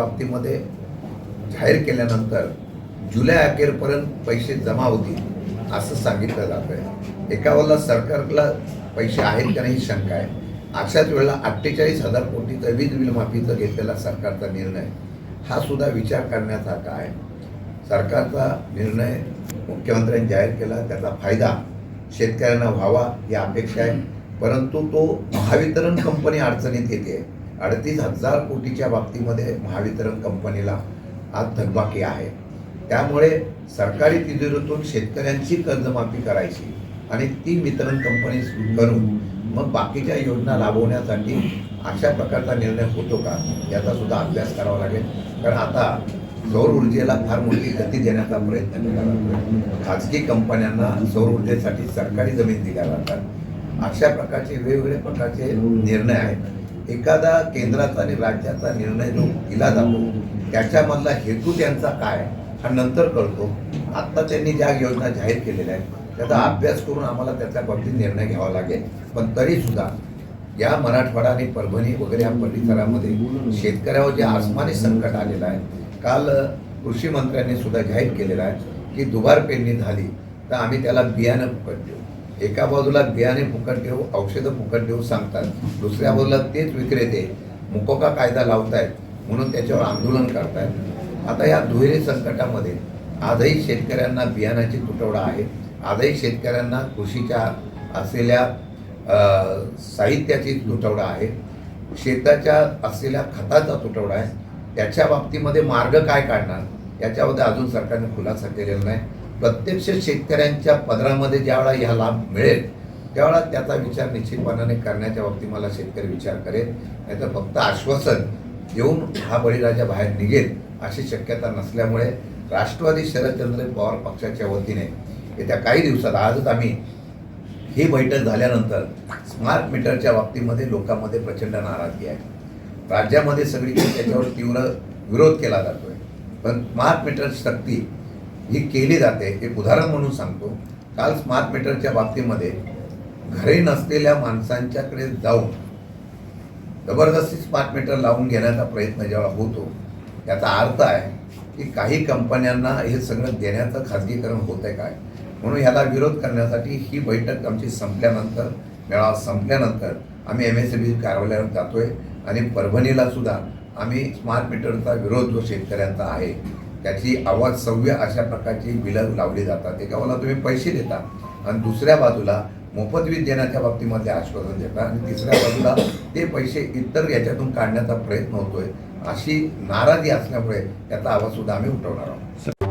बाबतीमध्ये जाहीर केल्यानंतर जुलै अखेरपर्यंत पैसे जमा होतील असं सांगितलं जातं आहे. एका वेळेला सरकारला पैसे आहेत का नाही शंका आहे. अशाच वेळेला 48,000 कोटीचं वीज बिल माफीचा घेतलेला सरकारचा निर्णय हा सुद्धा विचार करण्याचा काय. सरकारचा निर्णय मुख्यमंत्र्यांनी जाहीर केला, त्याचा फायदा शेतकऱ्यांना व्हावा ही अपेक्षा आहे. परंतु तो महावितरण कंपनी अडचणीत येते. 38,000 कोटीच्या बाबतीमध्ये महावितरण कंपनीला आज थकबाकी आहे. त्यामुळे सरकारी तिजोरीतून शेतकऱ्यांची कर्जमाफी करायची आणि ती वितरण कंपनी करून मग बाकीच्या योजना राबवण्यासाठी अशा प्रकारचा निर्णय होतो का याचा सुद्धा अभ्यास करावा लागेल. कारण आता सौर ऊर्जेला फार मोठी गती देण्याचा प्रयत्न केला जातो. खाजगी कंपन्यांना सौर ऊर्जेसाठी सरकारी जमीन दिल्या जातात. अशा प्रकारचे वेगवेगळे प्रकारचे निर्णय आहेत. एखादा केंद्राचा आणि राज्याचा निर्णय जो दिला जातो त्याच्यामधला हेतू त्यांचा काय हा नंतर कळतो. आत्ता त्यांनी ज्या योजना जाहीर केलेल्या आहेत त्याचा अभ्यास करून आम्हाला त्याच्या बाबतीत निर्णय घ्यावा लागेल. पण तरीसुद्धा या मराठवाडा आणि परभणी वगैरे या परिसरामध्ये शेतकऱ्यावर जे आसमानी संकट आलेलं आहे. काल कृषी मंत्र्यांनी सुद्धा जाहीर केलेलं आहे की दुबार पेरणी झाली तर आम्ही त्याला बियाणं फुकट देऊ. एका बाजूला बियाणे फुकट देऊ, औषधं फुकट देऊ सांगतात, दुसऱ्या बाजूला तेच विक्रेते मुकोका कायदा लावतायत म्हणून त्याच्यावर आंदोलन करतायत. आता या दुहेरी संकटामध्ये आजही शेतकऱ्यांना बियाणाची तुटवडा आहे. आजही शेतकऱ्यांना कृषीच्या असलेल्या साहित्याची तुटवडा आहे. शेताच्या असलेल्या खताचा तुटवडा आहे. त्याच्या बाबतीमध्ये मार्ग काय काढणार याच्यामध्ये अजून सरकारने खुलासा केलेला नाही. प्रत्यक्ष शेतकऱ्यांच्या पदरामध्ये ज्यावेळा ह्या लाभ मिळेल त्यावेळा त्याचा विचार निश्चितपणाने करण्याच्या बाबतीत मला शेतकरी विचार करेल. नाही तर फक्त आश्वासन देऊन हा बळीराजा बाहेर निघेल अशी शक्यता नसल्यामुळे राष्ट्रवादी शरदचंद्र पवार पक्षाच्या वतीने येत्या काही दिवसात आजच आम्ही ही बैठक झाल्यानंतर स्मार्ट मीटरच्या बाबतीमध्ये लोकांमध्ये प्रचंड नाराजगी आहे. राज्यामध्ये सगळीकडे त्याच्यावर तीव्र विरोध केला जातो आहे. पण स्मार्ट मीटर सक्ती ही केली जाते. एक उदाहरण म्हणून सांगतो. काल स्मार्ट मीटरच्या बाबतीमध्ये घरी नसलेल्या माणसांच्याकडे जाऊन जबरदस्ती स्मार्ट मीटर लावून घेण्याचा प्रयत्न जेव्हा होतो याचा अर्थ आहे की काही कंपन्यांना हे सगळं देण्याचं खाजगीकरण होत आहे काय. म्हणून याला विरोध करण्यासाठी ही बैठक आमची संपल्यानंतर, मेळावा संपल्यानंतर आम्ही MSEB कार्यालयावर जातो आहे आणि परभणीला सुद्धा आम्ही स्मार्ट मीटरचा विरोध जो शेतकऱ्यांचा आहे त्याची आवाज सव्य अशा प्रकारची बिलं लावली जातात. एका बाजूला तुम्ही पैसे देता आणि दुसऱ्या बाजूला मोफत वीज देण्याच्या बाबतीमध्ये आश्वासन देता आणि तिसऱ्या बाजूला ते पैसे इतर याच्यातून काढण्याचा प्रयत्न होतोय. अशी नाराजी असल्यामुळे त्याचा आवाज सुद्धा आम्ही उठवणार आहोत.